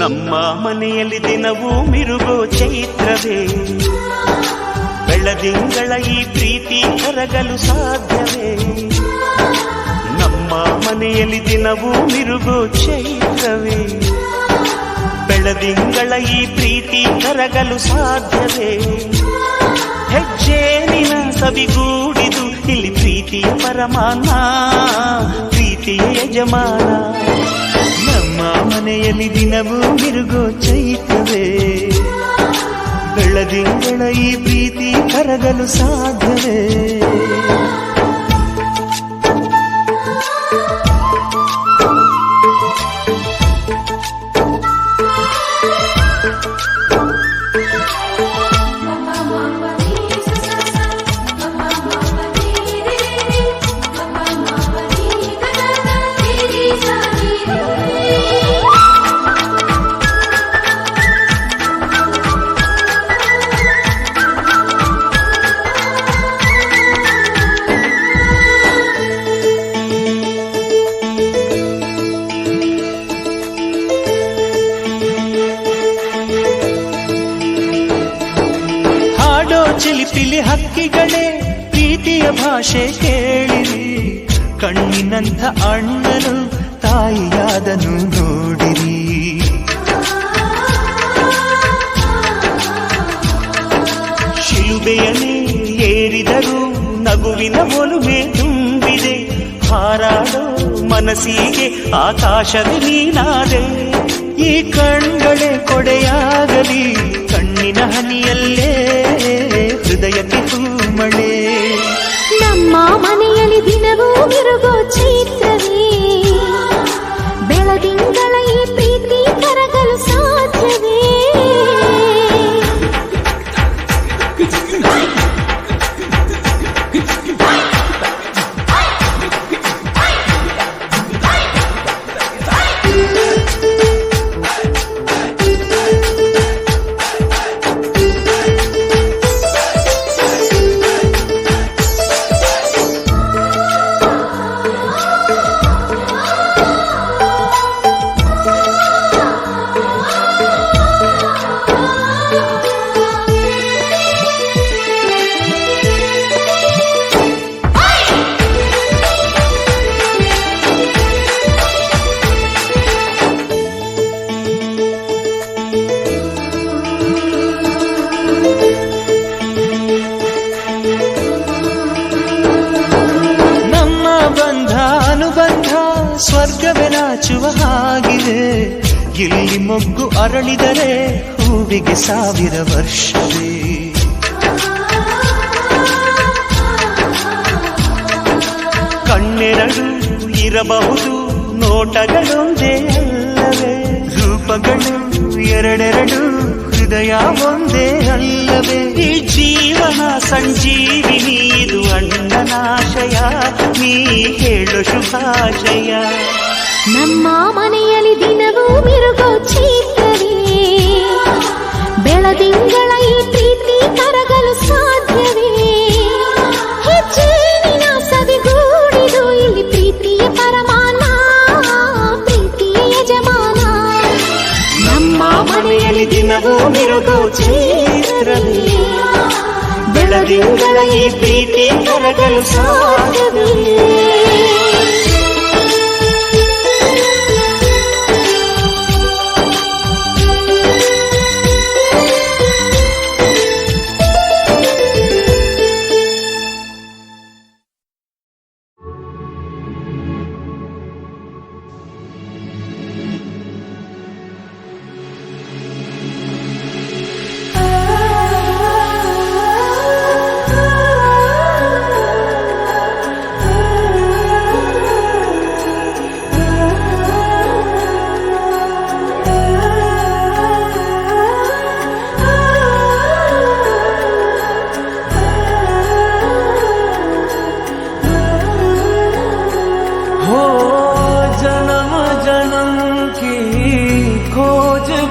ನಮ್ಮ ಮನೆಯಲ್ಲಿ ದಿನವೂ ಮಿರುಗೋ ಚೈತ್ರವೇ, ಬೆಳದಿಂಗಳ ಈ ಪ್ರೀತಿ ಕರಗಲು ಸಾಧ್ಯವೇ? ನಮ್ಮ ಮನೆಯಲ್ಲಿ ದಿನವೂ ಮಿರುಗೋ ಚೈತ್ರವೇ, ಬೆಳದಿಂಗಳ ಈ ಪ್ರೀತಿ ಕರಗಲು ಸಾಧ್ಯವೇ? ಹೆಜ್ಜೇನಿನ ಸವಿಗೂಡಿದು ಇಲ್ಲಿ ಪ್ರೀತಿಯ ಪರಮಾನ, ಪ್ರೀತಿಯ ಯಜಮಾನ. ನಮ್ಮ ಮನೆಯಲ್ಲಿ ದಿನವೂ ಮಿರುಗೋ ಚೈತ್ರವೇ, ಬೆಳದಿಂಗಳ ಈ ಪ್ರೀತಿ ಕರಗಲು ಸಾಧ್ಯವೇ? ಚಿಲಿಪಿಲಿ ಹಕ್ಕಿಗಳೇ ಪ್ರೀತಿಯ ಭಾಷೆ ಕೇಳಿರಿ, ಕಣ್ಣಿನಂಥ ಅಣ್ಣನು ತಾಯಿಯಾದನು ನೋಡಿರಿ. ಶಿಲುಬೆಯನ್ನೇ ಏರಿದರೂ ನಗುವಿನ ಒಲುಮೆ ತುಂಬಿದೆ, ಹಾರಾಡೋ ಮನಸ್ಸಿಗೆ ಆಕಾಶವೇ ನೀನಾದೆ. ಈ ಕಣ್ಗಳೇ ಕೊಡೆಯಾಗಲಿ, ಕಣ್ಣಿನ ಹನಿಯಲ್ಲೇ ಹೃದಯಕ್ಕೆ ಹೂಮಳೆ. ನಮ್ಮ ಮನೆಯಲ್ಲಿ ದಿನವೂ ಮಿರುಗೋ ಚೈತ್ರವೇ, ಬೆಳದಿಂಗಳ ಈ ಪ್ರೀತಿ ಕರಗಲು ಸಾಧ್ಯವೇ? ಸ್ವರ್ಗವೇ ನಾಚುವ ಹಾಗಿದೆ, ಇಲ್ಲಿ ಮೊಗ್ಗು ಅರಳಿದರೆ ಹೂವಿಗೆ 1000 ವರ್ಷವೇ. ಕಣ್ಣೆರಡು ಇರಬಹುದು, ನೋಟಗಳೊಂದೇ ಅಲ್ಲವೇ? ರೂಪಗಳು ಎರಡೆರಡು, ಹೃದಯ ಒಂದೇ ಅಲ್ಲವೇ? ಈ ಜೀವನ ಸಂಜೀವಿನಿ, ಇದು ಅಣ್ಣನಾಶಯ, ನೀ ಹೇಳು ಶುಭಾಶಯ. ನಮ್ಮ ಮನೆಯಲ್ಲಿ ದಿನವೂ ಮಿರುಗೋ ಚೈತ್ರವೇ, ಬೆಳದಿಂಗಳ ಈ ಪ್ರೀತಿ ಕರಗಲು ಸಾಧ್ಯವೇ? ಹೆಜ್ಜೇನಿನ ಸವಿಗೂಡಿದು ಇಲ್ಲಿ ಪ್ರೀತಿಯ ಪರಮಾನ, ಪ್ರೀತಿಯ ಯಜಮಾನ. ನಮ್ಮ ಮನೆಯಲ್ಲಿ ದಿನವೂ ಮಿರುಗೋ ಚೈತ್ರವೇ, ಬೆಳದಿಂಗಳ ಈ ಪ್ರೀತಿ ಕರಗಲು ಸಾಧ್ಯವೇ?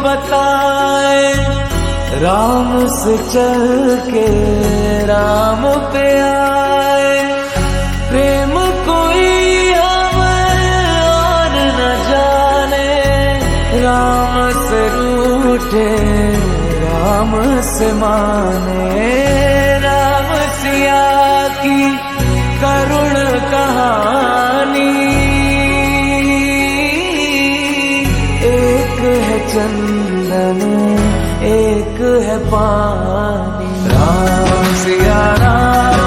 बताए राम से चल के राम पे आए, प्रेम कोई हमें और न जाने, राम से रूठे राम से माने, राम सिया की करुण कहानी। एक है चंदन एक है पानी, राम सिया राम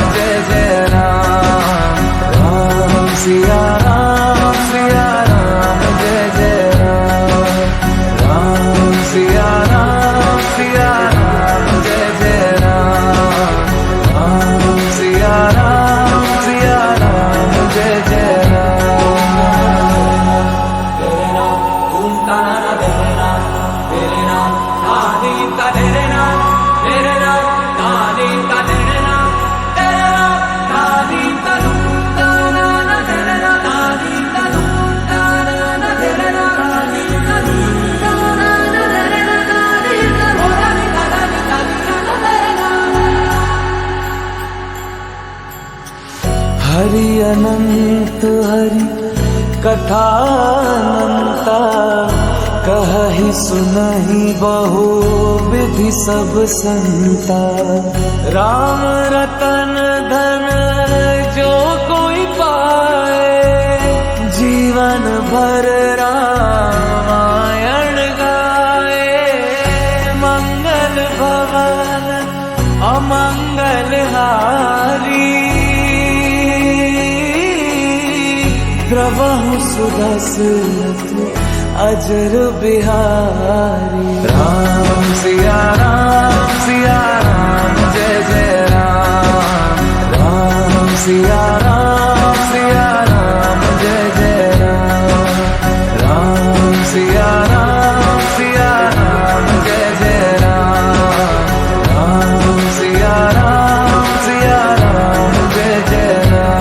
जय जय राम, राम सिया राम जय जय राम, राम सिया राम जय जय राम, राम सिया राम जय जय राम। तेरे नाम तुम का नाना तेरे नाम आदि का तेरे नाम, तेरे नाम आदि का तेरे नाम, तेरे नाम आदि का तुम का नाना तेरे नाम, आदि का तुम का नाना तेरे नाम, आदि का तुम का नाना तेरे नाम, आदि का भोलानी का नाना तेरे नाम। हरि अनंत हरि कथा अनंता, कहि सुनहि बहु विधि सब संता। राम रतन धन जो कोई पाए, जीवन भर रामायण गाए। मंगल भवन अमंगल हारी, द्रवहु सुदशरथ अजर बिहारी। राम सिया राम जय जय राम, राम सिया राम जय जय राम, राम सिया राम जय जय राम, राम सिया राम जय जय राम।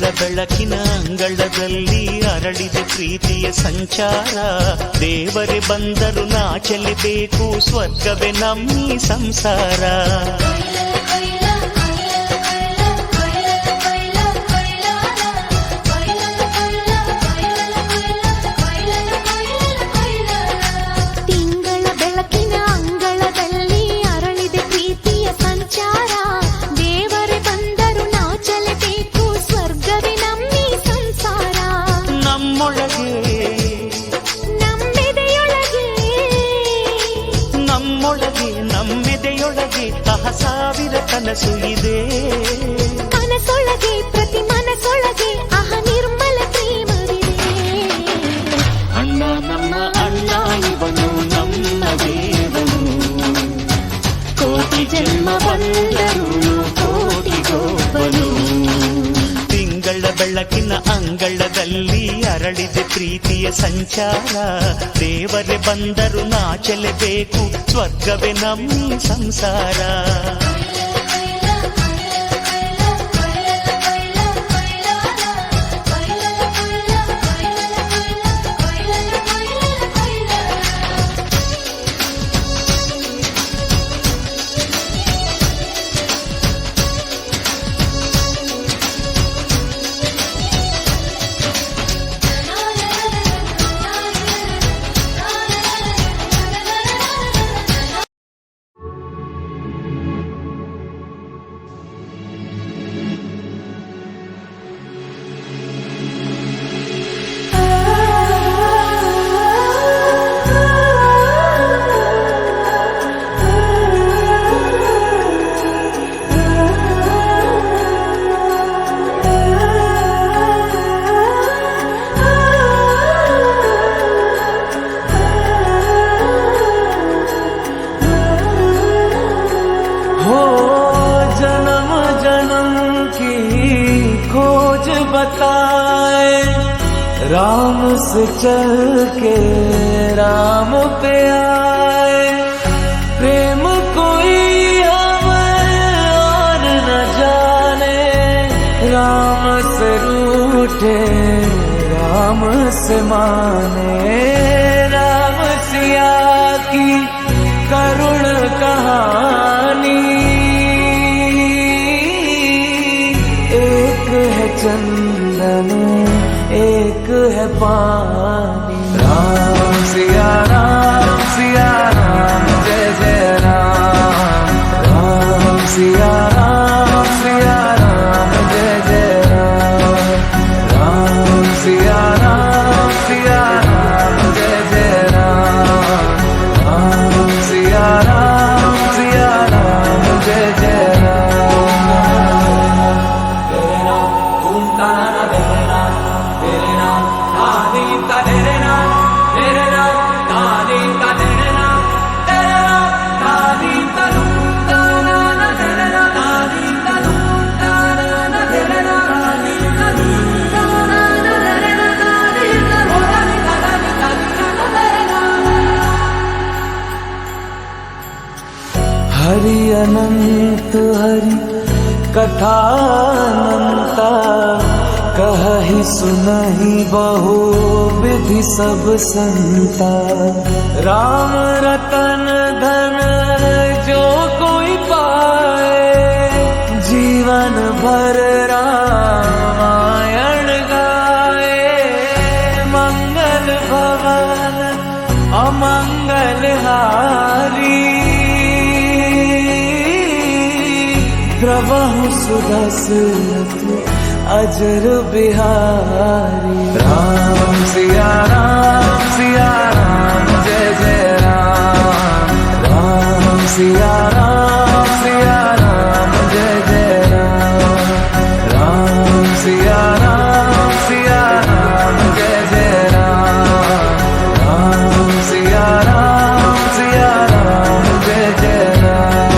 ತಿಂಗಳ ಬೆಳಕಿನ ಅಂಗಳದಲ್ಲಿ ಅರಳಿದೆ ಪ್ರೀತಿಯ ಸಂಚಾರ. ದೇವರೇ ಬಂದರು ನಾಚಲೇಬೇಕು, ಸ್ವರ್ಗವೇ ನಮ್ಮಿ ಸಂಸಾರ. ನಮ್ಮೆದೆಯೊಳಗೆ ಸಾವಿರ ಕನಸು ಇದೆ. ಕನಸೊಳಗೆ ಪ್ರತಿ ಮನಸೊಳಗೆ ನಿರ್ಮಲ ಪ್ರೇಮವಿದೆ. ಅಣ್ಣ ನಮ್ಮ ಅಣ್ಣ ಇವನು ನಮ್ಮ ದೇವನು, ಕೋಟಿ ಜನ್ಮ ಬಂದರು ಕೋಟಿಗೊಬ್ಬನು. ತಿಂಗಳ ಬೆಳಕಿನ ಅಂಗಳದಲ್ಲಿ ಅರಳಿದೆ ಪ್ರೀತಿಯ ಸಂಚಾರ. ದೇವರೇ ಬಂದರು ನಾಚಲೇಬೇಕು, ಸ್ವರ್ಗವೇ ನಮ್ಮಿ ಸಂಸಾರ. बताए राम से चल के राम पे आए, प्रेम कोई हमें और न जाने, राम से रूठे राम से माने, राम सिया की करुण कहानी, एक है चंदन एक है पानी। राम सिया राम जय जय राम, राम सिया राम जय जय राम, राम सिया राम जय जय राम, राम सिया राम जय जय राम। हरि अनंत हरि कथा अनंता, कहहि सुनहि बहु विधि सब संता, राम रतन धन जो कोई पाए, जीवन भर रामायण गाए, मंगल भवन अमंगल हारी, द्रवहु सुदशरथ अजर बिहारी। राम सिया राम जय जय राम, राम सिया राम जय जय राम, राम सिया राम जय जय राम, राम सिया राम जय जय राम।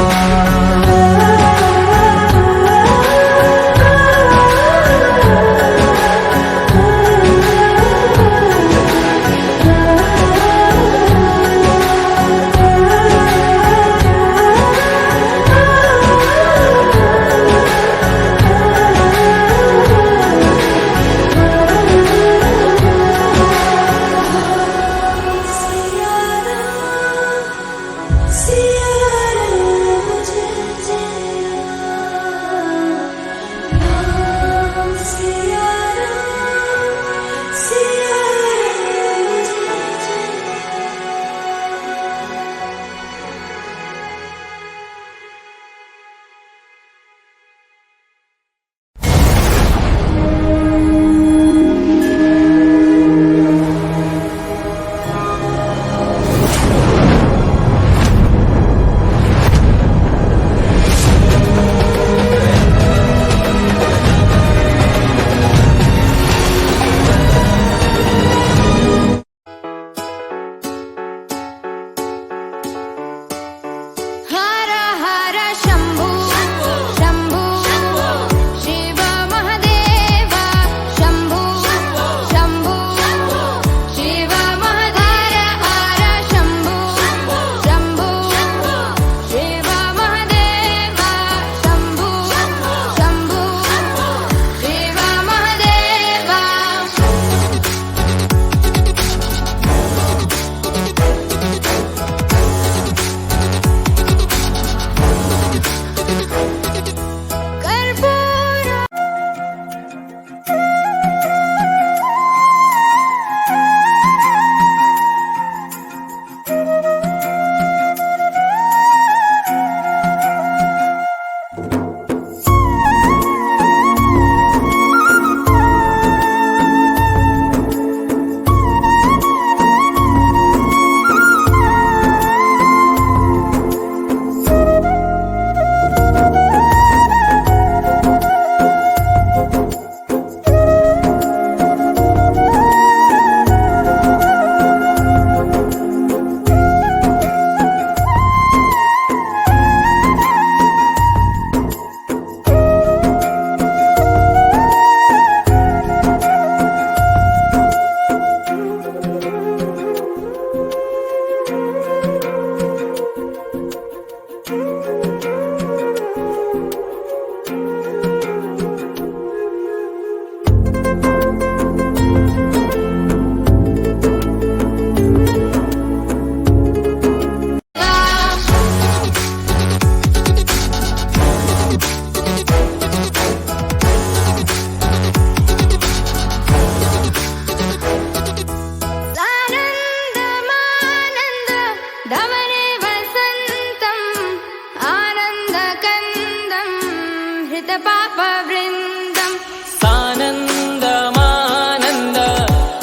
हितपापवृन्दम् सानन्दमानन्द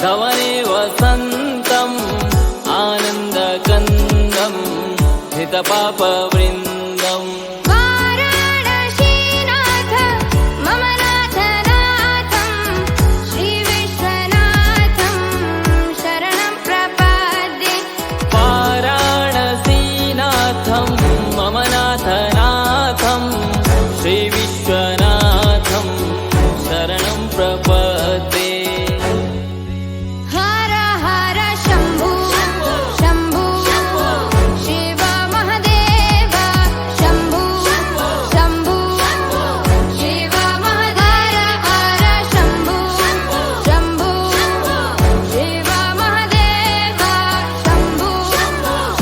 धवने वसन्तम् आनन्दकन्दम् हितपापवृन्दम् वाराणसीनाथ मम नाथनाथं श्रीविश्वनाथं शरणं प्रपद्ये वाराणसीनाथं मम नाथनाथं श्रीविश्वनाथं शरणं प्रपद्ये हर हर शम्भो शम्भो शिव महदेव शम्भो शम्भो शिव महदेव हर शम्भो शम्भो शिव महदेव शम्भो शम्भो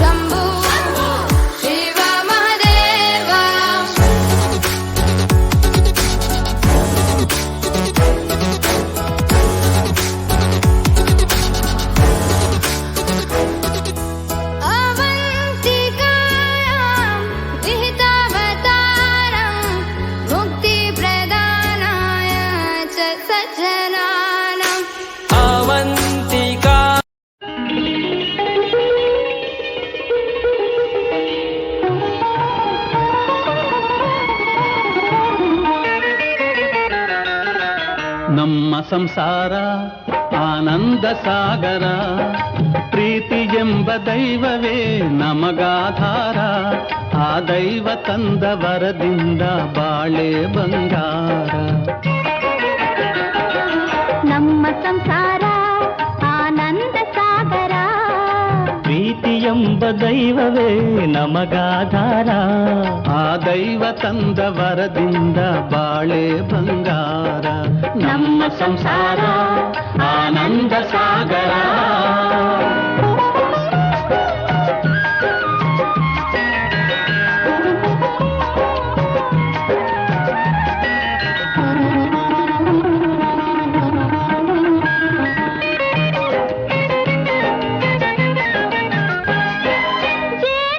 शिव महदेव अवन्तिकायां विहितावतारं मुक्तिप्रदानाय च सज्जनानाम् अवन्तिका ನಮ್ಮ ಸಂಸಾರ ಆನಂದ ಸಾಗರ ಪ್ರೀತಿ ಎಂಬ ದೈವವೇ ನಮಗಾಧಾರ ಆ ದೈವ ತಂದ ವರದಿಂದ ಬಾಳೆ ಬಂಗಾರ ನಮ್ಮ ಸಂಸಾರ ಆನಂದ ಸಾಗರ ಪ್ರೀತಿ ಎಂಬ ದೈವವೇ ನಮಗಾಧಾರ ಆ ದೈವ ತಂದ ವರದಿಂದ ಬಾಳೆ ಬಂಗಾರ ನಮ್ಮ ಸಂಸಾರ ಆನಂದ ಸಾಗರ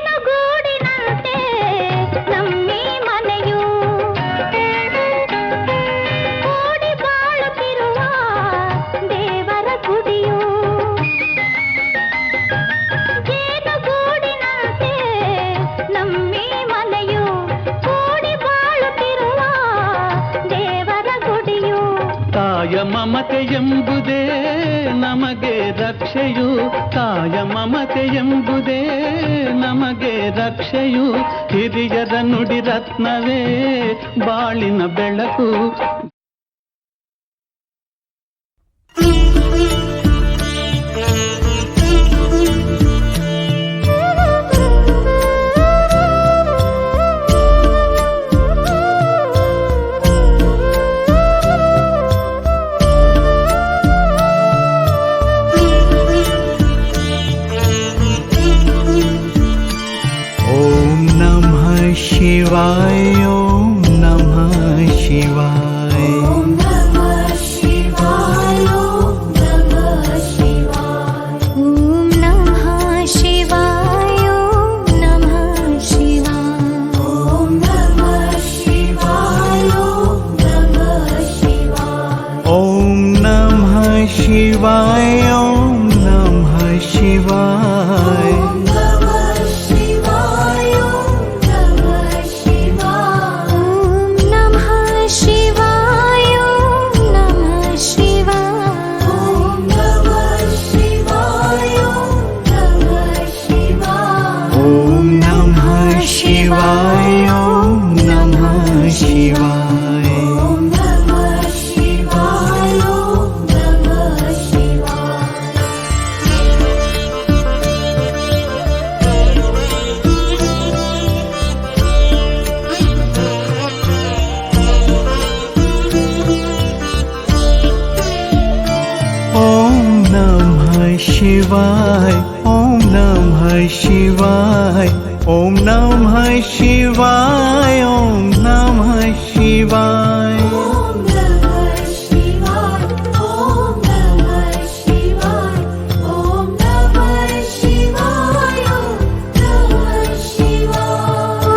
ಜೇನುಗೂಡಿನಂತೆ ನಮ್ಮಿ ಮನೆಯು ಕೂಡಿ ಬಾಳುತ್ತಿರುವ ದೇವರ ಗುಡಿಯು ಜೇನುಗೂಡಿನಂತೆ ನಮ್ಮಿ ಮನೆಯು ಕೂಡಿ ಬಾಳುತ್ತಿರುವ ದೇವರ ಗುಡಿಯು ತಾಯ ಮಮತೆ ಎಂಬುದೇ ನಮಗೆ ರಕ್ಷೆಯು ತಾಯ ಮಮತೆ ಎಂಬುದೇ ನಮಗೆ ರಕ್ಷೆಯು ಹಿರಿಯರ ನುಡಿ ರತ್ನವೇ ಬಾಳಿನ ಬೆಳಕು ॐ नमः शिवाय ॐ नमः शिवाय ॐ नमः शिवाय ॐ नमः शिवाय ॐ नमः शिवाय ॐ नमः शिवाय ॐ नमः शिवाय ॐ नमः ॐ नमः शिवाय ॐ नमः शिवाय ॐ नमः शिवाय ॐ नमः शिवाय ॐ नमः शिवाय ॐ नमः शिवाय ॐ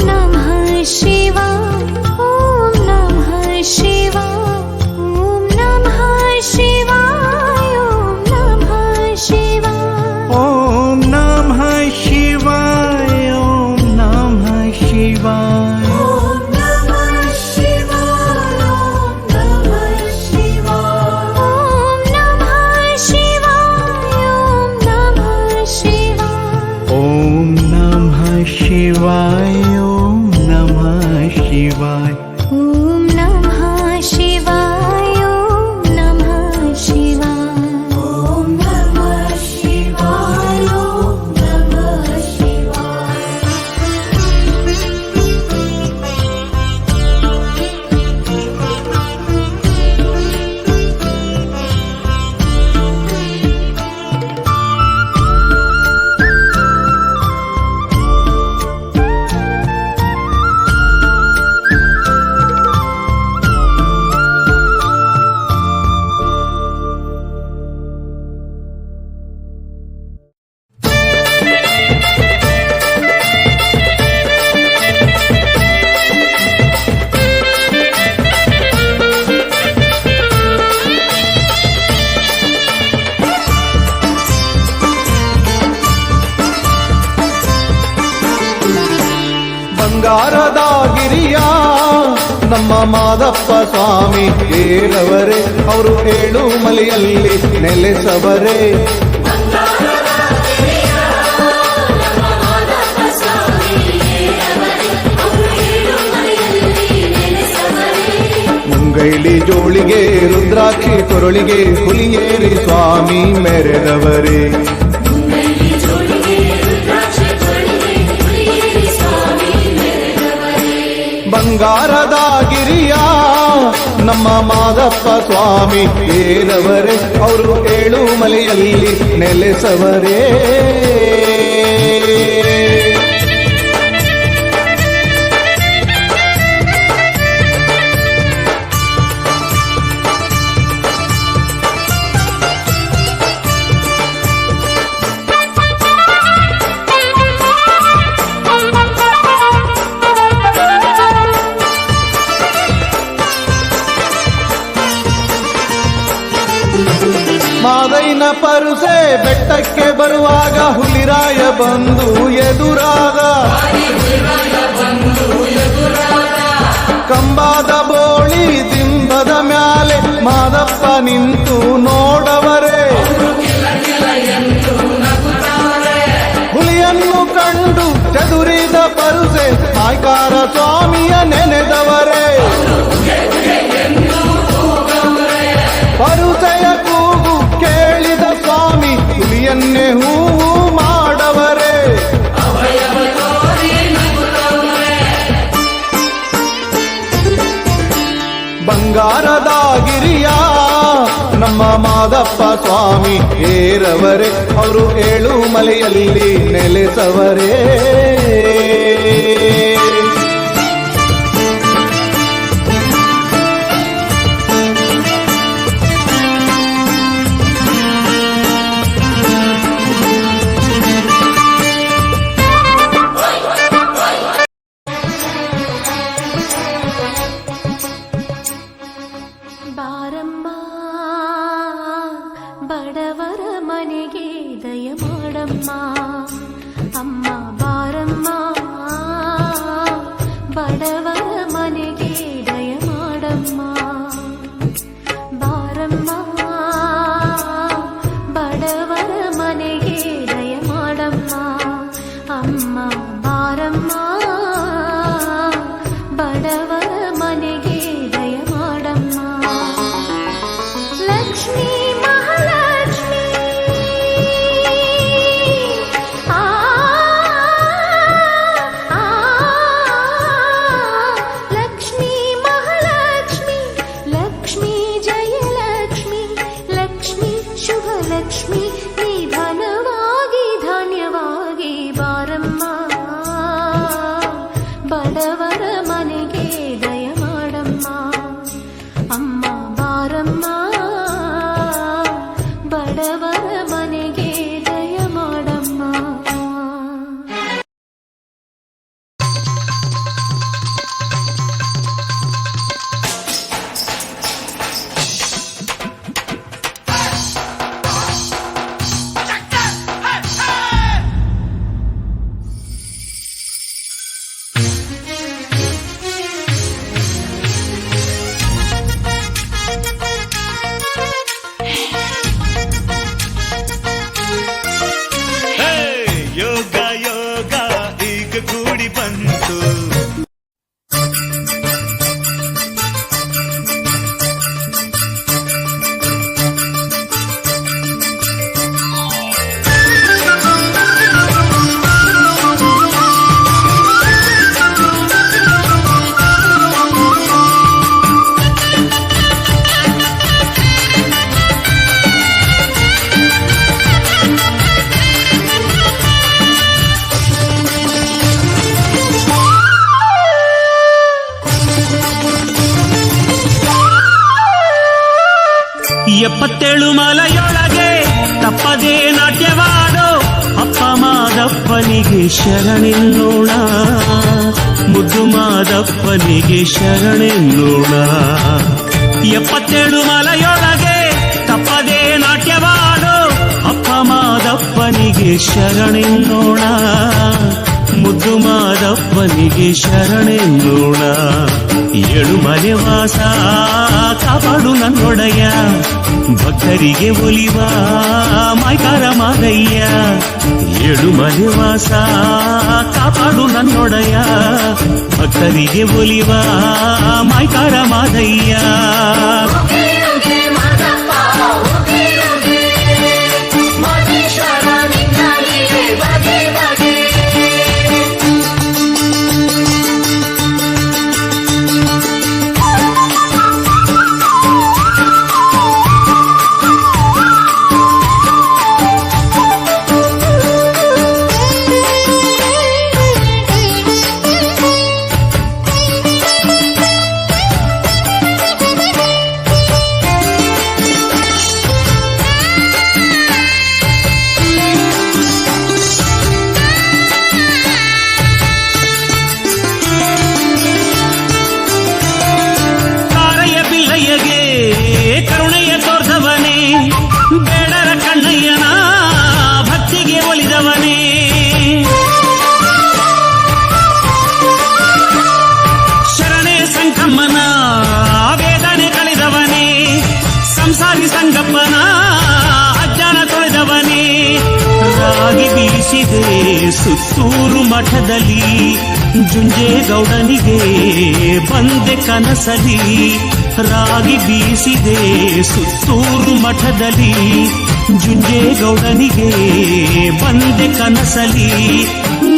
नमः शिवाय ॐ ಶಿವಾಯ. ಓಂ ನಮಃ ಶಿವಾಯ. ಓಂ ನಮಃ ಶಿವಾಯ. ಓಂ ನಮಃ ಶಿವಾಯ. ಓಂ ನಮಃ ಶಿವಾಯ. ಓಂ ನಮಃ ಶಿವಾಯ. ಓಂ ನಮಃ ಶಿವಾಯ. ಓಂ ನಮಃ ಶಿವಾಯ. ಓಂ ನಮಃ ಶಿವಾಯ. ಓಂ ನಮಃ ಶಿವಾಯ. ಬಂಗಾರದ ಗಿರಿಯ ನಮ್ಮ ಮಾದಪ್ಪ ಸ್ವಾಮಿ ಏರವರೇ, ಅವರು ಏಳು ಮಲೆಯಲ್ಲಿ ನೆಲೆಸವರೇ. ಮುಂಗೈಲಿ ಜೋಳಿಗೆ ರುದ್ರಾಕ್ಷಿ ಕೊರಳಿಗೆ ಹುಲಿಯೇರಿ ಸ್ವಾಮಿ ಮೆರೆದವರೇ. ಬಂಗಾರದ ಗಿರಿಯ ನಮ್ಮ ಮಾದಪ್ಪ ಸ್ವಾಮಿ ಏರವರೇ, ಅವರು ಏಳು ಮಲೆಯಲ್ಲಿ ನೆಲೆಸವರೇ. ಮಾದೈನ ಪರುಸೆ ಬೆಟ್ಟಕ್ಕೆ ಬರುವಾಗ ಹುಲಿರಾಯ ಬಂದು ಎದುರಾದ. ಕಂಬಾದ ಬೋಳಿ ದಿಂಬದ ಮ್ಯಾಲೆ ಮಾದಪ್ಪ ನಿಂತು ನೋಡವರೇ. ಹುಲಿಯನ್ನು ಕಂಡು ಚದುರಿದ ಪರುಸೆ ಆಯ್ಕಾರ ಸ್ವಾಮಿಯ ನೆನೆದವರೇ. ಪರುಸೆಯ ಕೂಗು ಕೇಳಿದ ಸ್ವಾಮಿ ಹುಲಿಯನ್ನೇ ಹೂವು ಮಾಡವರೇ. ಬಂಗಾರದ ಗಿರಿಯ ನಮ್ಮ ಮಾದಪ್ಪ ಸ್ವಾಮಿ ಏರವರೇ, ಅವರು ಏಳು ಮಲೆಯಲ್ಲಿ ನೆಲೆಸವರೇ. ಬಾರಮ್ಮ ಬಡವರ ಮನೆಗೆ ದಯ ಮಾಡಮ್ಮ. ಅಮ್ಮ ಬಾರಮ್ಮ ಬಡವರ ಮನೆಗೆ ದಯ ಮಾಡಮ್ಮ. ಬಾರಮ್ಮ ಬಡವರ ಮನೆಗೆ ದಯ ಮಾಡಮ್ಮ. ಅಮ್ಮ ಬಾರಮ್ಮ ಬಡವರ ಮನೆಗೆ ದಯ ಮಾಡಮ್ಮ. ಲಕ್ಷ್ಮೀ ಮಹಾಲಕ್ಷ್ಮೀ ಆ ಲಕ್ಷ್ಮೀ ಮಹಾಲಕ್ಷ್ಮಿ ಲಕ್ಷ್ಮೀ ಜಯಲಕ್ಷ್ಮಿ ಲಕ್ಷ್ಮೀ ಶುಭಲಕ್ಷ್ಮಿ ನಿಧನವಾಗಿ ಧಾನ್ಯವಾಗಿ ಬಾರಮ್ಮ ಬಡವರ ಮನೆಗೆ ದಯ ಮಾಡಮ್ಮ. ಅಮ್ಮ ಬಾರಮ್ಮ ಬಡವರ ಮನೆಗೆ ದಯ ಮಾಡಮ್ಮ. 77 ಮಲೆಯೊಳಗೆ ತಪ್ಪದೇ ನಾಟ್ಯವಾಡೋ ಅಪ್ಪ ಮಾದಪ್ಪನಿಗೆ ಶರಣೆನ್ನೋಣ, ಮುದ್ದು ಮಾದಪ್ಪನಿಗೆ ಶರಣೆನ್ನೋಣ. 77 ಮಲೆಯೊಳಗೆ ತಪ್ಪದೇ ನಾಟ್ಯವಾಡೋ ಅಪ್ಪ ಮಾದಪ್ಪನಿಗೆ ಶರಣೆನ್ನೋಣ, ಮುದ್ದು ಮಾದಪ್ಪನಿಗೆ ಶರಣೆನ್ನೋಣ. 7 ಮಲೆ ವಾಸ ಕಾಪಾಡು ನನ್ನೊಡೆಯ, ಭಕ್ತರಿಗೆ ಒಲಿವ ಮಾಯ್ಕಾರ ಮಾದಯ್ಯ. 7 ಮಲೆ ವಾಸ ಕಾಪಾಡು ನನ್ನೊಡೆಯ, ಭಕ್ತರಿಗೆ ಒಲಿವ ಮಾಯ್ಕಾರ ಮಾದಯ್ಯ. ಕರುಣೆಯ ತೋರ್ದವನೇ, ಬೇಡರ ಕಣ್ಣಯ್ಯನ ಭಕ್ತಿಗೆ ಒಲಿದವನೇ. ಶರಣೆ ಸಂಕಮ್ಮನ ವೇದನೆ ಕಳೆದವನೇ, ಸಂಸಾರಿ ಸಂಗಪ್ಪನ ಅಜ್ಞಾನ ತೊಳೆದವನೇ. ರಾಗಿ ಬೀಸಿದೆ ಸುತ್ತೂರು ಮಠದಲ್ಲಿ, ಜುಂಜೇಗೌಡನಿಗೆ ಬಂದೆ ಕನಸಲಿ. ರಾಗಿ ಬೀಸಿದೆ ಸುತ್ತೂರು ಮಠದಲ್ಲಿ, ಜುಂಜೇಗೌಡನಿಗೆ ಬಂದೆ ಕನಸಲಿ.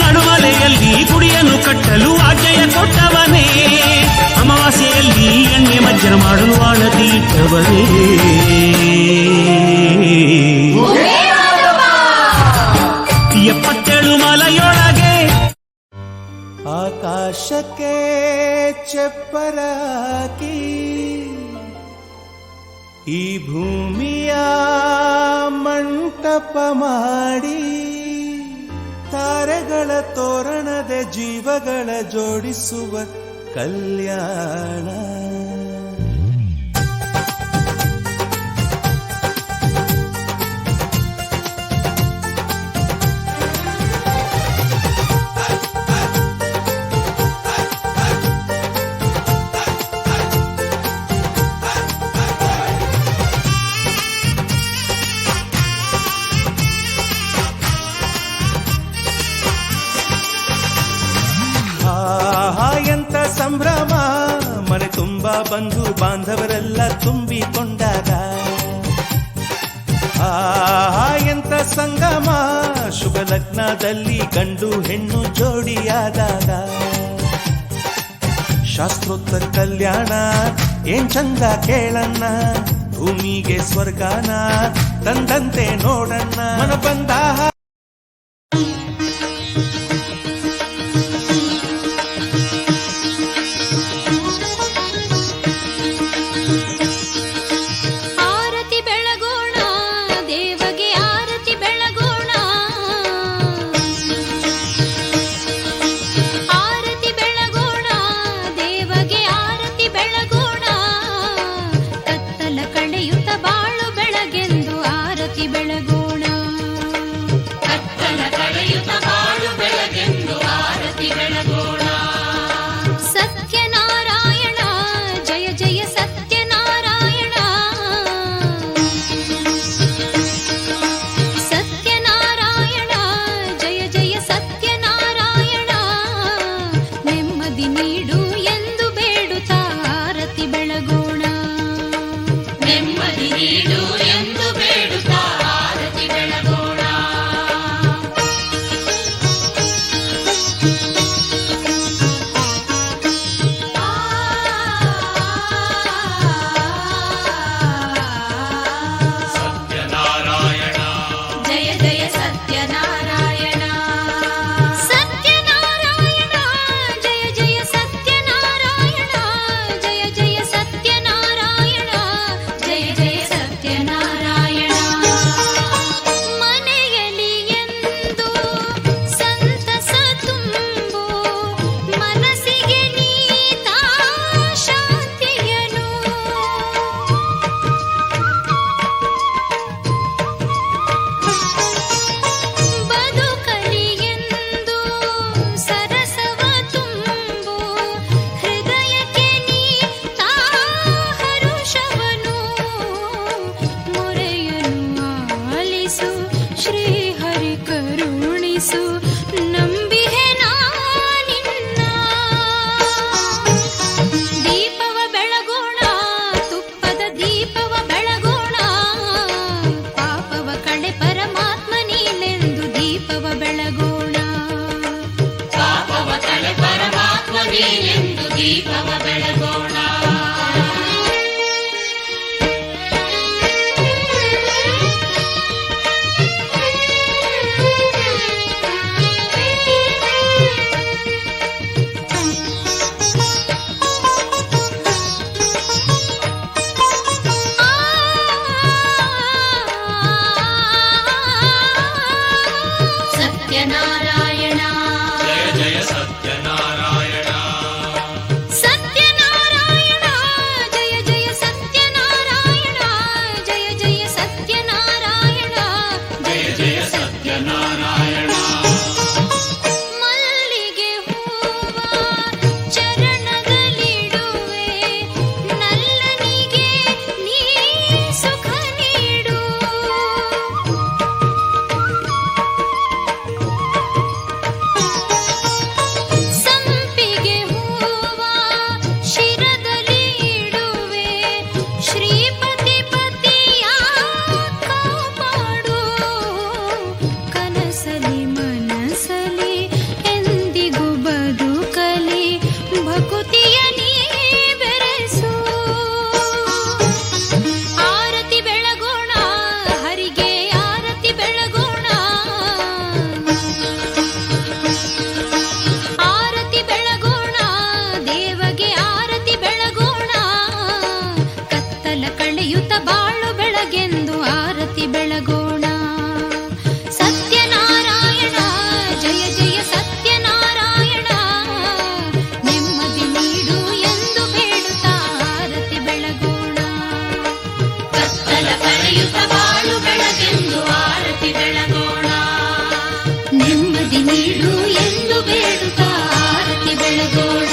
ನಡುಮಲೆಯಲ್ಲಿ ಗುಡಿಯನ್ನು ಕಟ್ಟಲು ಆಜ್ಞೆಯ ಕೊಟ್ಟವನೇ, ಅಮಾವಾಸ್ಯೆಯಲ್ಲಿ ಎಣ್ಣೆ ಮಜ್ಜನ ಮಾಡಲು ಆಳತಿ ಇಟ್ಟವನೇ. 77 ಮಲೆಯೊಳಗೆ ಆಕಾಶಕ್ಕೆ ಚಪ್ಪರಾಕಿ ಈ ಭೂಮಿಯ ಮಂಟಪ ಮಾಡಿ, ತಾರೆಗಳ ತೋರಣದ ಜೀವಗಳ ಜೋಡಿಸುವ ಕಲ್ಯಾಣ. ಎಂತ ಸಂಭ್ರಮ, ಮನೆ ತುಂಬಾ ಬಂಧು ಬಾಂಧವರೆಲ್ಲ ತುಂಬಿಕೊಂಡಾಗ. ಎಂತ ಸಂಗಮ, ಶುಭ ಲಗ್ನದಲ್ಲಿ ಗಂಡು ಹೆಣ್ಣು ಜೋಡಿಯಾದಾಗ. ಶಾಸ್ತ್ರೋತ್ತರ ಕಲ್ಯಾಣ ಏನ್ ಚಂದ ಕೇಳಣ್ಣ, ಭೂಮಿಗೆ ಸ್ವರ್ಗಾನ ತಂದಂತೆ ನೋಡಣ್ಣ. ಮನ ಬಂದ ಸತ್ಯನಾರಾಯಣ, ಜಯ ಜಯ ಸತ್ಯನಾರಾಯಣ. ಎಂದು ದೀಪವ ಬೆಳಗೋಣ. ಸತ್ಯನಾರಾಯಣ ಜಯ ಜಯ ಸತ್ಯನಾರಾಯಣ. ಸತ್ಯನಾರಾಯಣ ಜಯ ಜಯ ಸತ್ಯನಾರಾಯಣ ಜಯ ಜಯ ಸತ್ಯನಾರಾಯಣ ಜಯ ಜಯ ಸತ್ಯನಾರಾಯಣ. ಮಲ್ಲಿಗೆ ಹೂವ ಚರಣದಲ್ಲಿಡುವೆ ನಲ್ಲನಿಗೆ ನೀ ಸುಖ ನೀಡು. ಸಂಪಿಗೆ ಹೂವ ಶಿರದಲ್ಲಿ ಇಡುವೆ ಶ್ರೀಪತಿ ಪತಿಯ ಕಾಪಾಡು. ಕನಸಲಿ ಮನಸಲಿ ಎಂದಿಗೂ ಬದುಕಲಿ ಭಕುತಿಯ ನೀ ಬೆರೆಸು. ಆರತಿ ಬೆಳಗೋಣ ಹರಿಗೆ ಆರತಿ ಬೆಳಗೋಣ. ಆರತಿ ಬೆಳಗೋಣ ದೇವಗೆ ಆರತಿ ಬೆಳಗೋಣ. ಕತ್ತಲ ಕಳೆಯುತ್ತ ಬಾಳು ಬೆಳಗೆಂದು ಆರತಿ ಬೆಳಗೋಣ. ಸತ್ಯನಾರಾಯಣ ಜಯ ಜಯ ಸತ್ಯನಾರಾಯಣ ನೆಮ್ಮದಿ ನೀಡು ಎಂದು ಬೇಡುತ್ತಾ ಆರತಿ ಬೆಳಗೋಣ. ಕತ್ತಲ ಕಳೆಯುತ್ತ ಬಾಳು ಬೆಳಗೆಂದು ಆರತಿ ಬೆಳಗೋಣ. ನೆಮ್ಮದಿ ನೀಡು ಎಂದು ಬೇಡುತ್ತಾ ಆರತಿ ಬೆಳಗೋಣ.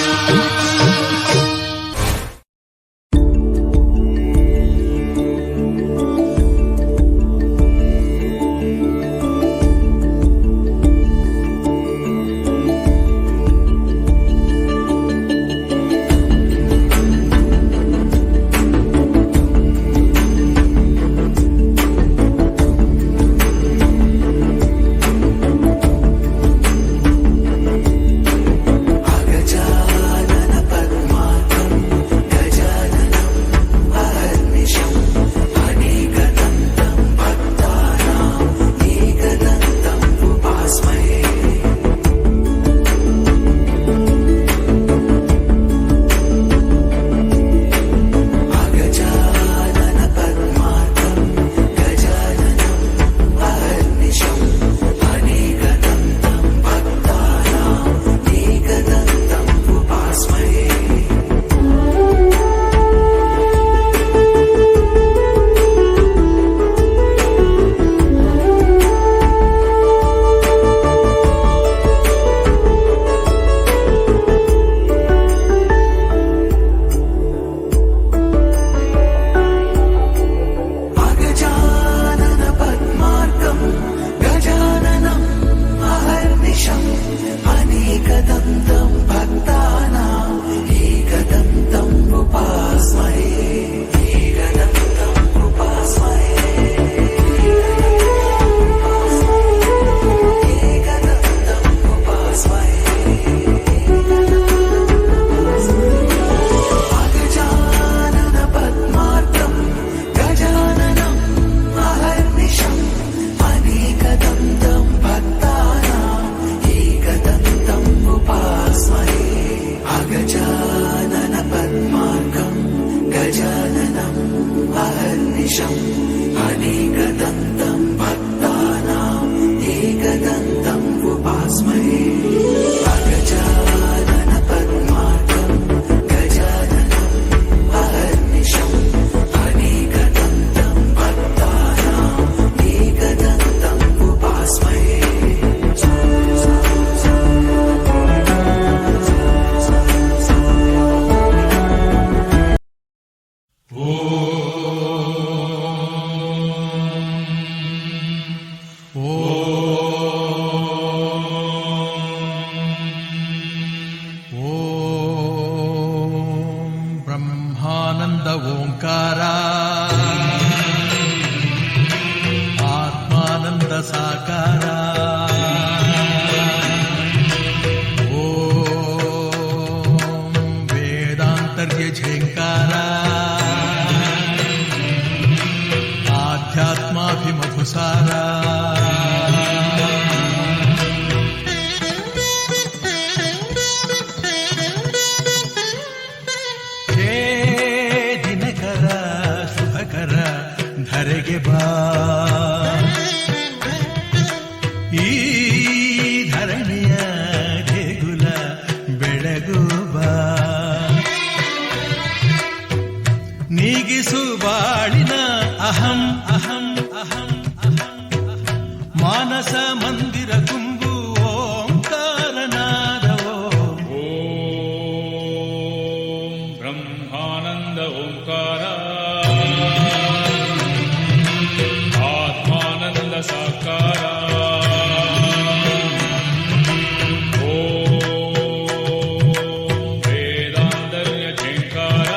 ಬ್ರಹ್ಮಾನಂದ ಓಂಕಾರ ಆತ್ಮಾನಂದ ಸಾಕಾರ ಓಂ ನೀಗಿಸು ಬಾಳಿನ ಅಹಂ ಅಹಂ ಅಹಂ ಮಾನಸ ಮಂದಿರ ತುಂಬು ಓಂಕಾರನಾದವೋ ಬ್ರಹ್ಮಾನಂದ ಓಂಕಾರ ಆತ್ಮಾನಂದ ಸಾಕಾರ ವೇದಾಂತರ್ಯ ಝೇಂಕಾರ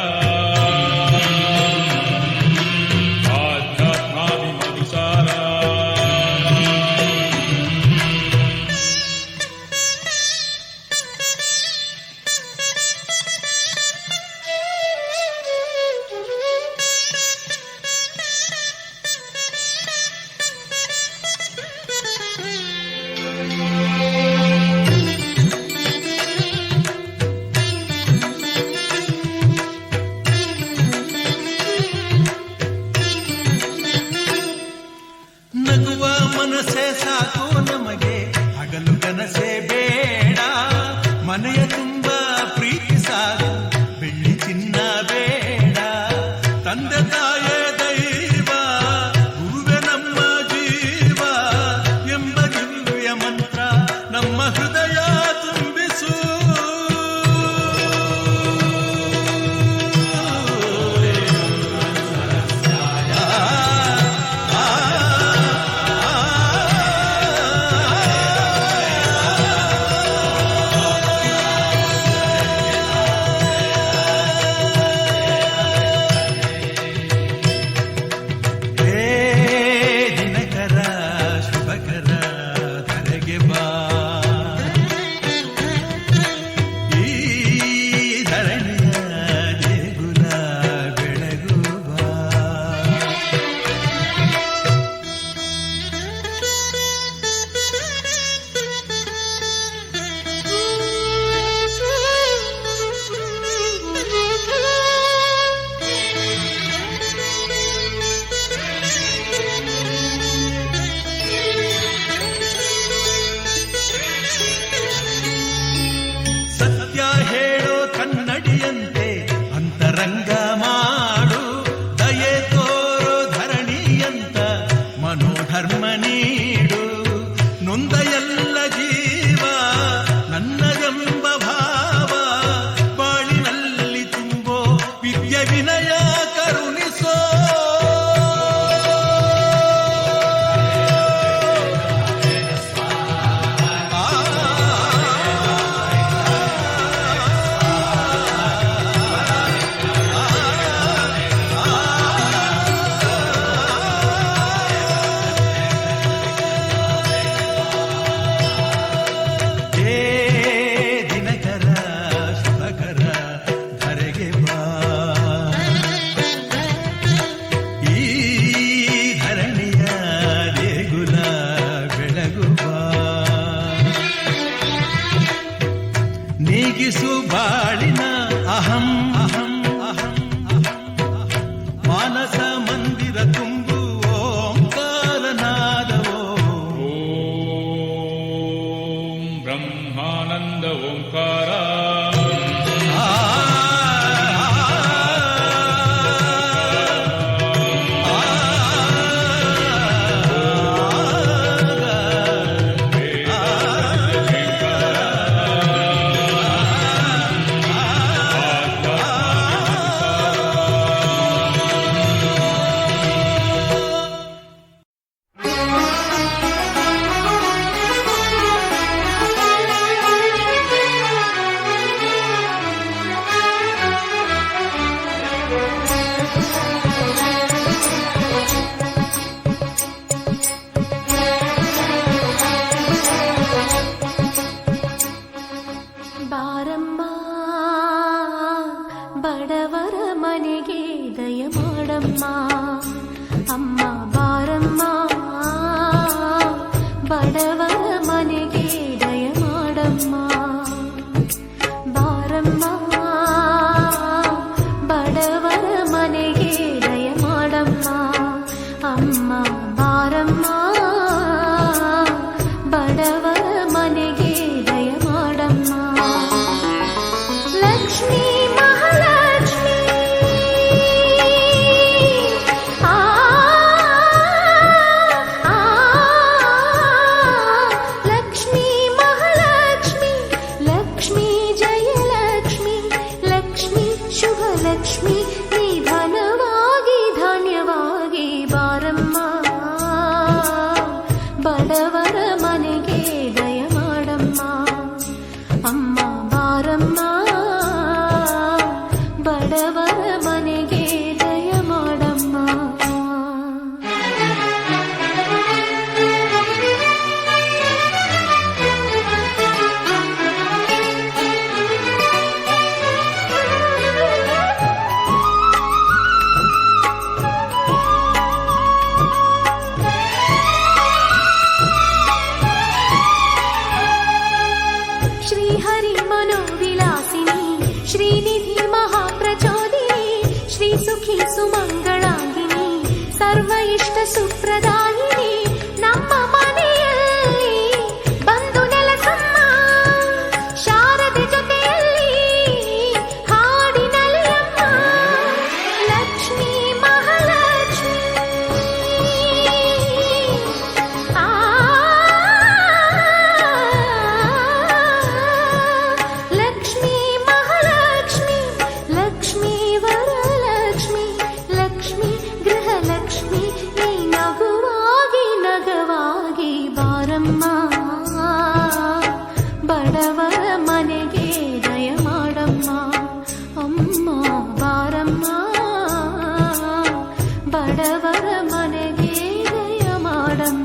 ಆಧ್ಯಾತ್ಮಾದಿ ಮಧುಸಾರ ನಗುವ ಮನಸ್ಸೇ ಸಾಕು ನಮಗೆ ಹಗಲು ಕನಸೇ ಬೇಡ ಮನೆಯ ತುಂಬ ಪ್ರೀತಿ ಸಾಕು ಬೆಳ್ಳಿ ಚಿನ್ನ ಬೇಡ ತಂದೆ ತಾಯೇ ದೈವ ಗುರುವೆ ನಮ್ಮ ಜೀವ ಎಂಬ ದಿವ್ಯ ಮಂತ್ರ ನಮ್ಮ ಹೃದಯ ತುಂಬಿಸು ದಿನಕರ ಶುಭಕರ ಧರೆಗೆ ಬಾ ಈ ಧರಣಿಯ ದೇಗುಲ ಬೆಳಗು ಬಾ ಸತ್ಯ ಹೇಳೋ ಕನ್ನಡಿಯಂತೆ ಅಂತರಂಗ ಮಾಡು ದಯೆ ತೋರೋ ಧರಣಿಯಂತ ಮನೋಧರ್ಮ ನೀಡು ನೊಂದ ಎಲ್ಲ ಜೀವ ನನ್ನದೆಂಬ ಭಾವ ಬಾಳಿನಲ್ಲಿ ತುಂಬೋ ವಿದ್ಯೆ ವಿನಯ ಕರುಣಿಸೋ ದಿನಕರ ಶುಭಕರ ಧರೆಗೆ ಬಾ ಈ ಧರಣಿಯ ದೇಗುಲ ಬೆಳಗು ಬಾ ನೀಗಿಸು ಬಾಳಿನ ಅಹಂ ಅಹಂ ಅಹಂ ಮಾನಸ ಮಂದಿರ ತುಂಬು ಓಂಕಾರನಾದವೋ ಬ್ರಹ್ಮಾನಂದ ಓಂಕಾರ ಬಾರಮ್ಮ ಬಡವರ ಮನೆಗೆ ದಯ ಮಾಡಮ್ಮ ಅಮ್ಮ ಬಾರಮ್ಮ ಬಡವರ ಮನೆಗೆ ದಯ ಮಾಡಮ್ಮ ಬಾರಮ್ಮ ಬಡವರ ಮನೆಗೆ ದಯ ಮಾಡಮ್ಮ ಅಮ್ಮ ಬಾರಮ್ಮ ಬಡವರ ಮನೆಗೆ ದಯ ಮಾಡಮ್ಮ ಲಕ್ಷ್ಮೀ ಮಹಾಲಕ್ಷ್ಮಿ ಆ ಲಕ್ಷ್ಮೀ ಮಹಾಲಕ್ಷ್ಮಿ ಲಕ್ಷ್ಮೀ ಜಯಲಕ್ಷ್ಮಿ ಲಕ್ಷ್ಮೀ ಶುಭ ಲಕ್ಷ್ಮಿ ನಿಧಾನವಾಗಿ ಧಾನ್ಯವಾಗಿ ಬಾರಮ್ಮ ಬಡವರ ಮನೆಗೆ ದಯ ಮಾಡಮ್ಮ ಅಮ್ಮ ಬಾರಮ್ಮ ಬಡವರ ಮನೆಗೆ ದಯ ಮಾಡಮ್ಮ श्रीहरि मनोविलासिनी श्रीनिधि महाप्रचोदिनी श्रीसुखी सुमंगलांगिनी सर्व इष्ट सुप्रदायिनी ನಮ್ಮ ಮನೆಯಲ್ಲಿ ಬಂದು ನೆಲೆಸಮ್ಮ ಶಾರದೆ ಜೊತೆಯಲ್ಲಿ ಹಾಡಿನಲ್ಲಿ ಅಮ್ಮ ಲಕ್ಷ್ಮೀ ಮಹಾಲಕ್ಷ್ಮಿ ಲಕ್ಷ್ಮೀ ಮಹಾಲಕ್ಷ್ಮಿ ಲಕ್ಷ್ಮೀ ವರಲಕ್ಷ್ಮಿ ಲಕ್ಷ್ಮೀ ಗೃಹಲಕ್ಷ್ಮಿ ನೀ ನಗುವಾಗಿ ನಗವಾಗಿ ಬಾರಮ್ಮ ಬಡವರ ಮನೆಗೆ ದಯ ಮಾಡಮ್ಮ ಅಮ್ಮ ಬಾರಮ್ಮ ಬಡವರ ಮನೆಗೆ ದಯ ಮಾಡಮ್ಮ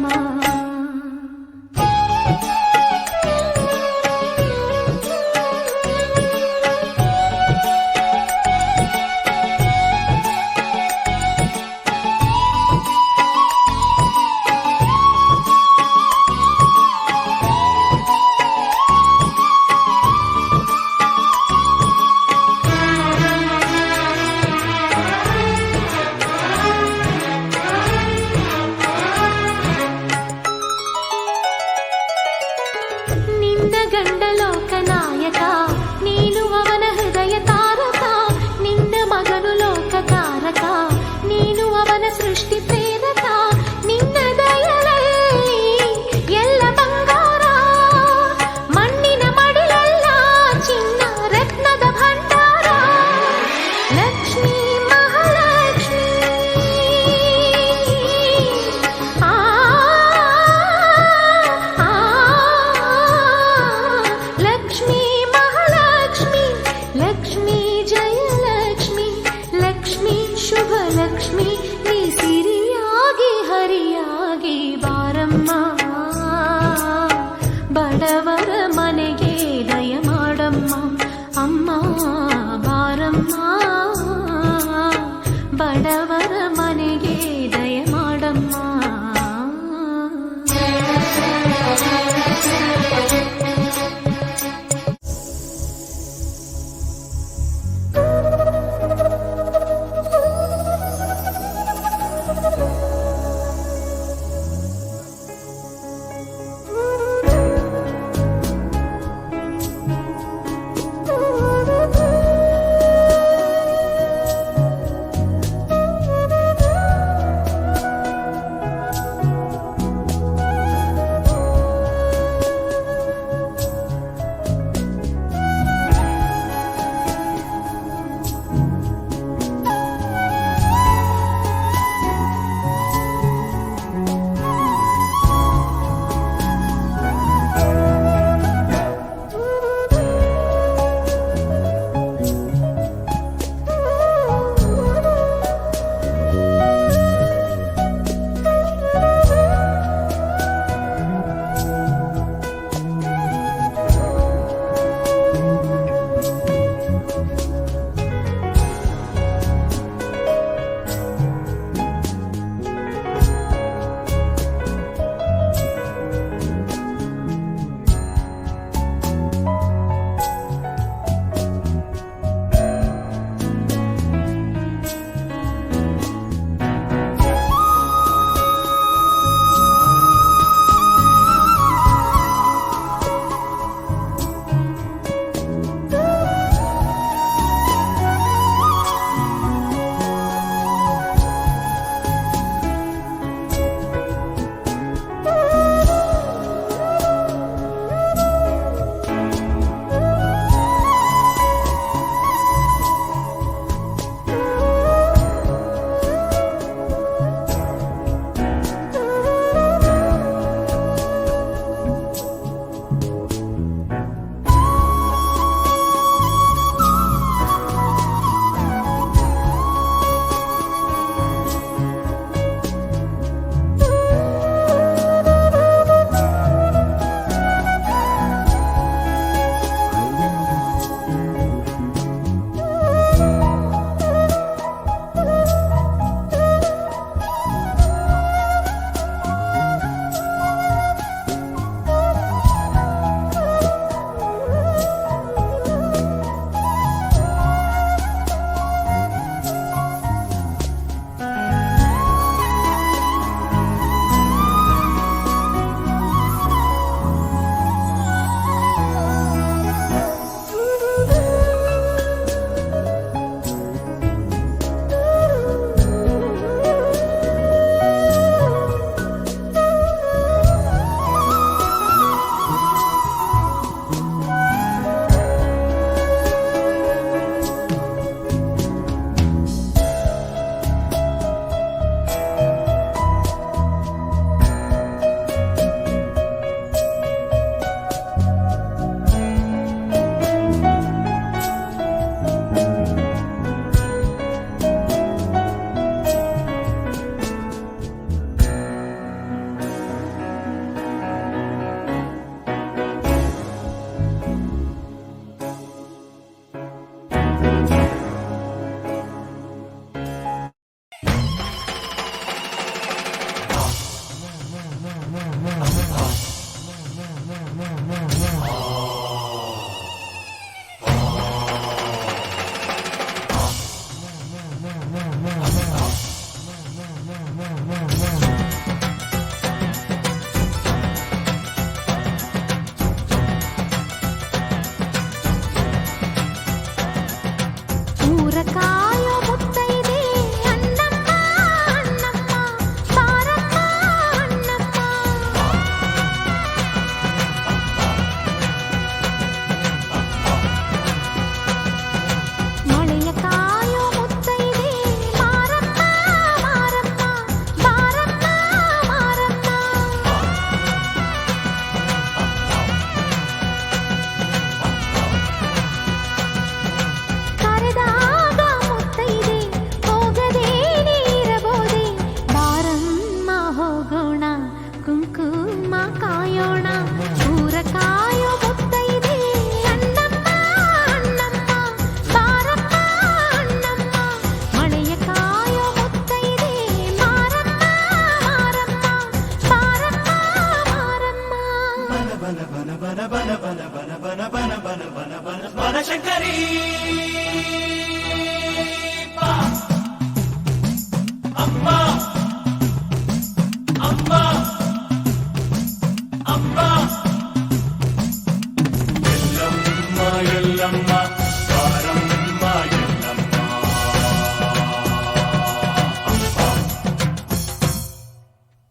ನಿಂದ ಗಂಡ ಲೋಕನಾಯಕ ನೀನು ಅವನ ಹೃದಯ ತಾರಕ ನಿಂದ ಮಗನು ಲೋಕಕಾರಕ ನೀನು ಅವನ ಸೃಷ್ಟಿ ಪ್ರೇರಕ ನಿನ್ನ ದಯಲಲ್ಲಿ ಎಲ್ಲ ಬಂಗಾರ ಮಣ್ಣಿನ ಮಡಿಲಲ್ಲ ಚಿನ್ನ ರತ್ನದ ಭಂಡಾರ ಲಕ್ಷ್ಮೀ ಮಹಾಲಕ್ಷ್ಮಿ ಆ ಲಕ್ಷ್ಮೀ ಮಹಾಲಕ್ಷ್ಮಿ ಲಕ್ಷ್ಮೀ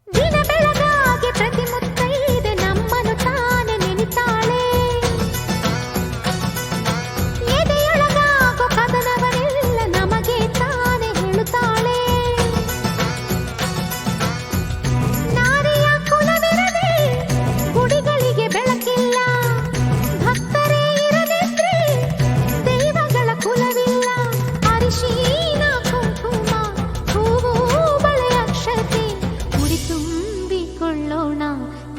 ದಿನ ಬೆಳಗಾಗಿ ಪ್ರತಿ ಮುತ್ತೈದೆ ನಮ್ಮನ್ನು ತಾನೆ ನೆನಿತಾಳೆ. ಎದೆಯೊಳಗಾಗೋ ಕದನವನೆಲ್ಲ ನಮಗೆ ತಾನೆ ಹೇಳುತ್ತಾಳೆ. ನಾರಿಯ ಕುಲವಿರದೆ ಗುಡಿಗಳಿಗೆ ಬೆಳಕಿಲ್ಲ, ಭಕ್ತರೇ ಇರದಿದ್ರೆ ದೈವಗಳ ಕುಲವಿಲ್ಲ. ಅರಿಶಿನ ಕುಂಕುಮ ಹೂವು ಬಳೆ ಅಕ್ಷತೆ ಮುಡಿ ತುಂಬಿಕೊಳ್ಳೋಣ,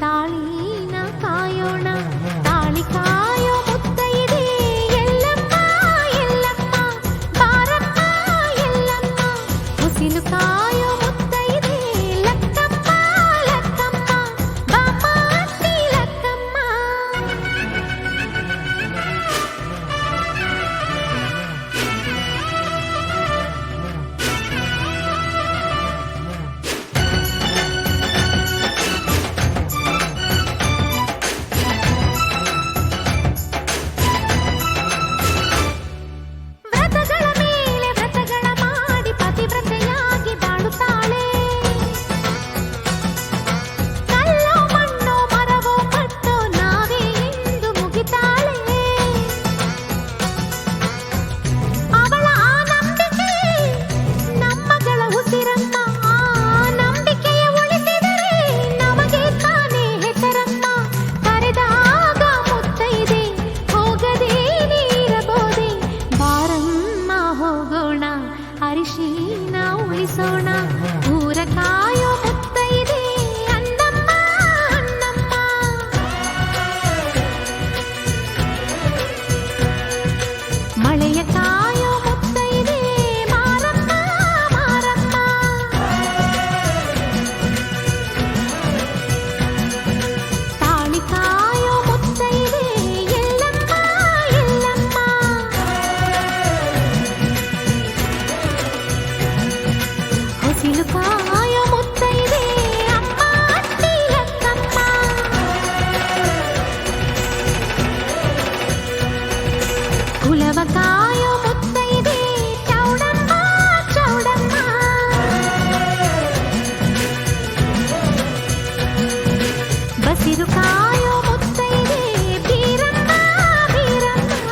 ತಾಳಿನ ಕಾಯೋಣ. ತಾಳಿ ಕಾಯೋ ಮುತ್ತೈದೆ ಎಲ್ಲಮ್ಮ ಎಲ್ಲಮ್ಮ, ಬಾರಮ್ಮ ಎಲ್ಲಮ್ಮ. ಹೊಸಿಲು ಕಾಯೋ ಮುತ್ತೈದೆ ಲಕ್ಕಮ್ಮ ಲಕ್ಕಮ್ಮ, ಬಾಮ್ಮ ಅತ್ತಿ ಲಕ್ಕಮ್ಮ. ವ್ರತಗಳ ಮೇಲೆ ವ್ರತಗಳ ಮಾಡಿ ಪತಿವ್ರತೆಯಾಗಿ ಬಾಳುತ್ತಾಳೆ. ಕಲ್ಲೋ ಮಣ್ಣೋ ಮರವೋ ಕಟ್ಟೋ ನಾವೇ ಎಂದು ಮುಗಿತಾಳೆ. ಅವಳ ಆ ನಂಬಿಕೆ ನಮ್ಮಗಳ ಉಸಿರಮ್ಮ. ಆ ನಂಬಿಕೆಯ ಉಳಿಸಿದರೆ ನಮಗೆ ತಾನೇ ಹೆಸರಮ್ಮ. ಕರೆದಾಗ ಮುತ್ತೈದೆ ಹೋಗದೇ ನೀರಬೋದೆ, ಬಾರಮ್ಮ ಹೋಗೋಣ ಅರಿಶಿನ ಉಳಿಸೋಣ. ಊರ ಕಾಯೋ ಮುತ್ತೈದೆ ಅನ್ನಮ್ಮ ಅನ್ನಮ್ಮ. ಮಳೆಯ ಕಾಯೋ ಮುತ್ತೈದೆ ಮಾರಮ್ಮ ಮಾರಮ್ಮ. ತಾಳಿ ಕಾಯೋ ಮುತ್ತೈದೆ ಎಲ್ಲಮ್ಮ ಎಲ್ಲಮ್ಮ. ಹೊಸಿಲು ಕಾಯೋ ಮುತ್ತೈದೆ ಅಮ್ಮ ಅತ್ತಿ ಲಕ್ಕಮ್ಮ. ಕುಲವ ಕಾಯೋ ಮುತ್ತೈದೆ ಚೌಡಮ್ಮ ಚೌಡಮ್ಮ. ಬಸಿರು ಕಾಯೋ ಮುತ್ತೈದೆ ಬೀರಮ್ಮ ಬೀರಮ್ಮ.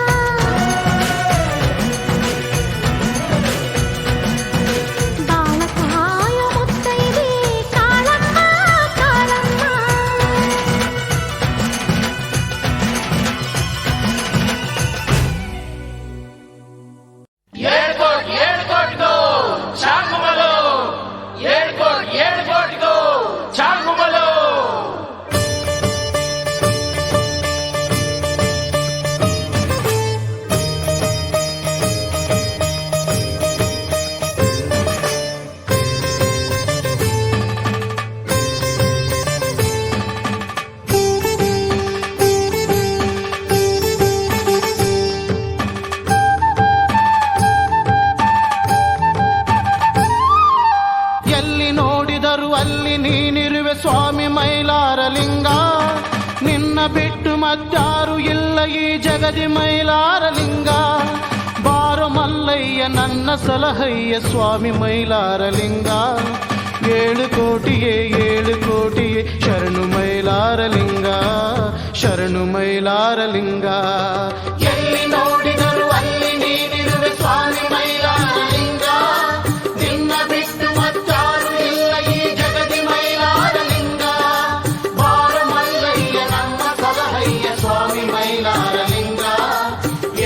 ಬಾಳ ಕಾಯೋ ಮುತ್ತೈದೆ ಕಾಳಮ್ಮ ಕಾಳಮ್ಮ. ಎಲ್ಲಿ ನೋಡಿದರು ಅಲ್ಲಿ ನೀನಿರುವೆ ಸ್ವಾಮಿ ಮೈಲಾರಲಿಂಗ. ನಿನ್ನ ಬಿಟ್ಟು ಮತ್ತಾರು ಇಲ್ಲ ಈ ಜಗದಿ ಮೈಲಾರಲಿಂಗ. ಬಾರೋ ಮಲ್ಲಯ್ಯ ನನ್ನ ಸಲಹಯ್ಯ ಸ್ವಾಮಿ ಮೈಲಾರಲಿಂಗ. 7 ಕೋಟಿಯೇ 7 ಕೋಟಿಯೇ ಶರಣು ಮೈಲಾರಲಿಂಗ, ಶರಣು ಮೈಲಾರಲಿಂಗ. ಎಲ್ಲಿ ನೋಡಿದರು ಅಲ್ಲಿ ನೀನಿರುವೆ ಸ್ವಾಮಿ ಮೈಲಾರಲಿಂಗ. ನಿನ್ನ ಬಿಟ್ಟು ಮತ್ತಾರು ಇಲ್ಲ ಈ ಜಗದಿ ಮೈಲಾರಲಿಂಗ. ಬಾರೋ ಮಲ್ಲಯ್ಯ ನಮ್ಮ ಸಲಹಯ್ಯ ಸ್ವಾಮಿ ಮೈಲಾರಲಿಂಗ.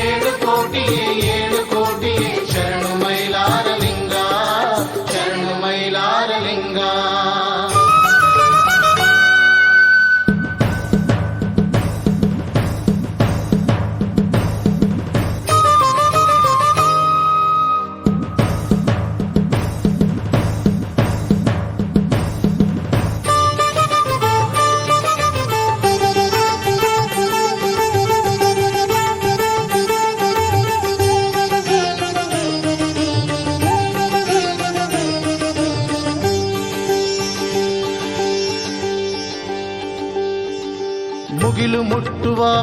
7 ಕೋಟಿಯೇ 7 ಕೋಟಿಯೇ ಶರಣು ಮೈಲಾರಲಿಂಗ, ಶರಣು ಮೈಲಾರಲಿಂಗ.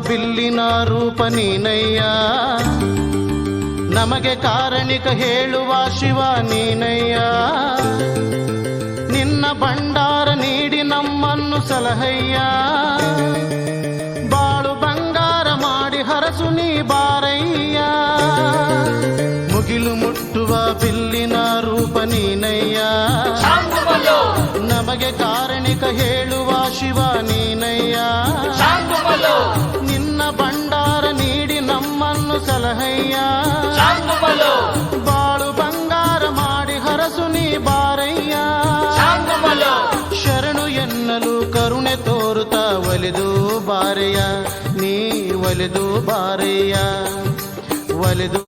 ಬಿಲ್ಲಿನ ರೂಪ ನೀನಯ್ಯ, ನಮಗೆ ಕಾರಣಿಕ ಹೇಳುವ ಶಿವ ನೀನಯ್ಯ. ನಿನ್ನ ಭಂಡಾರ ನೀಡಿ ನಮ್ಮನ್ನು ಸಲಹಯ್ಯ, ಬಾಳು ಬಂಗಾರ ಮಾಡಿ ಹರಸು ನೀ ಬಾರಯ್ಯ. ಮುಗಿಲು ಮುಟ್ಟುವ ಬಿಲ್ಲಿನ ರೂಪ ನೀನಯ್ಯ, ನಮಗೆ ಕಾರಣಿಕ ಹೇಳುವ ಶಿವ ನೀನಯ್ಯ. ನಿನ್ನ ಭಂಡಾರ ನೀಡಿ ನಮ್ಮನ್ನು ಸಲಹಯ್ಯ, ಬಾಳು ಬಂಗಾರ ಮಾಡಿ ಹರಸು ನೀ ಬಾರಯ್ಯ. ಶರಣು ಎನ್ನಲು ಕರುಣೆ ತೋರುತ್ತ ಒಲಿದು ಬಾರೆಯ, ನೀ ಒಲಿದು ಬಾರೆಯ ಒಲಿದು.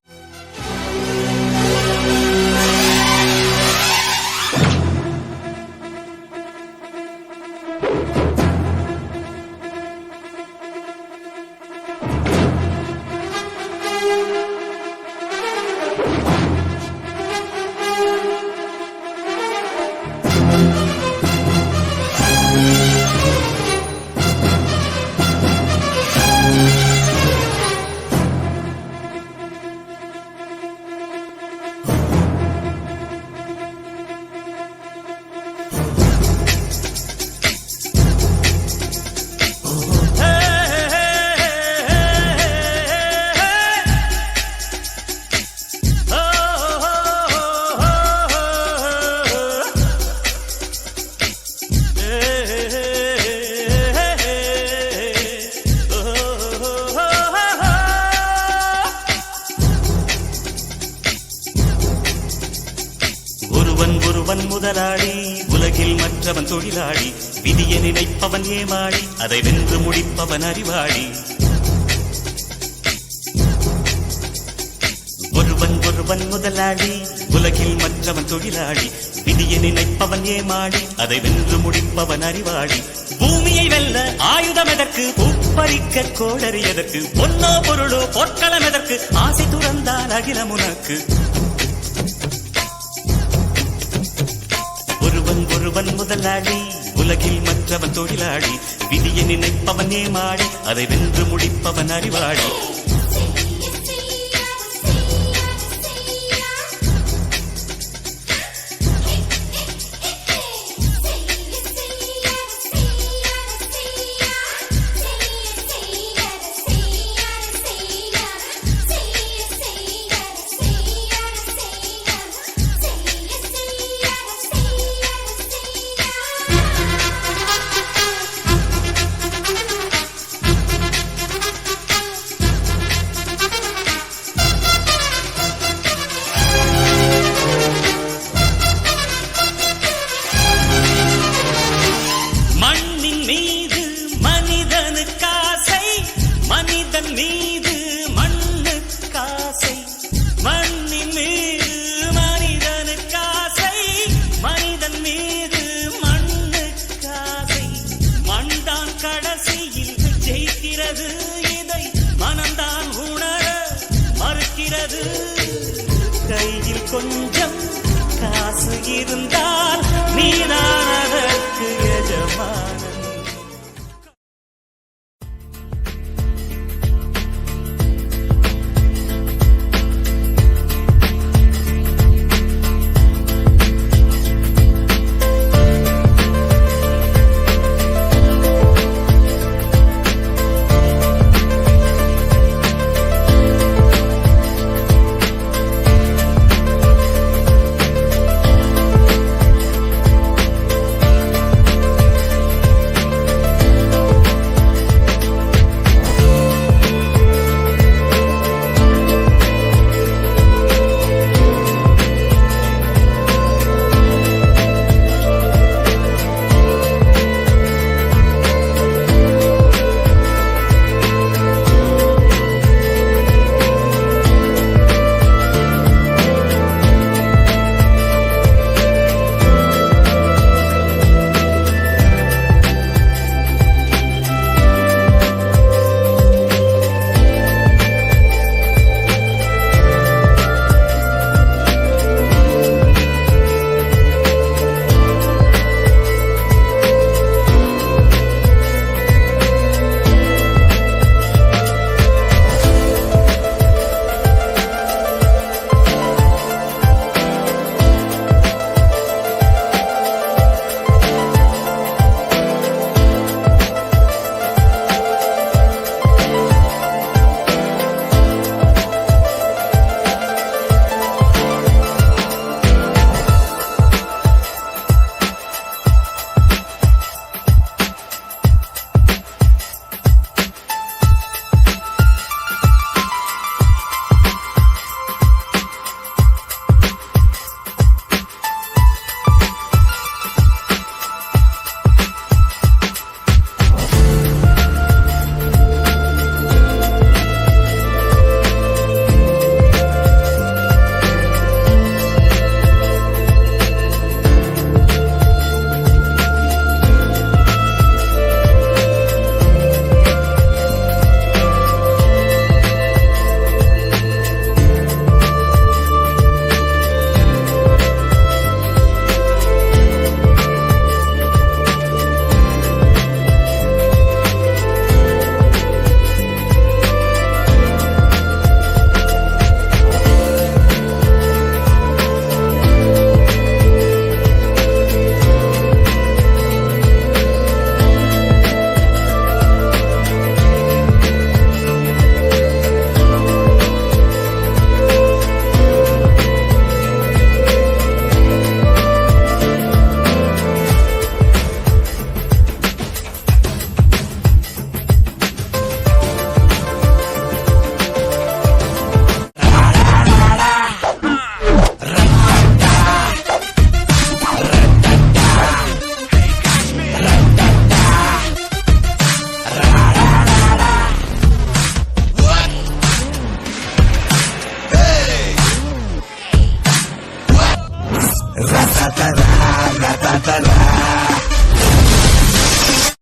ஒருவன் முதலாளி, உலகில் மற்றவன் தொழிலாளி, விதியை நினைப்பவன் ஏமாளி, அதை வென்று முடிப்பவன் அறிவாளி. ஒருவன் முதலாளி, உலகில் மற்றவன் தொழிலாளி, விதியை நினைப்பவன் ஏமாளி, அதை வென்று முடிப்பவன் அறிவாளி. பூமியை வெல்ல ஆயுதம் எதற்கு, பூப்பறிக்க கோடரி எதற்கு, பொன்னோ பொருளோ பொற்களம் எதற்கு, ஆசை துறந்தால் அகிலம் உனக்கு. ஒருவன் முதலாளி, உலகில் மற்றவன் தொழிலாளி, விதியை நினைப்பவன் ஏமாளி, அதை வென்று முடிப்பவன் அறிவாளி. கையில் கொஞ்சம் காசு இருந்தால் நீதான்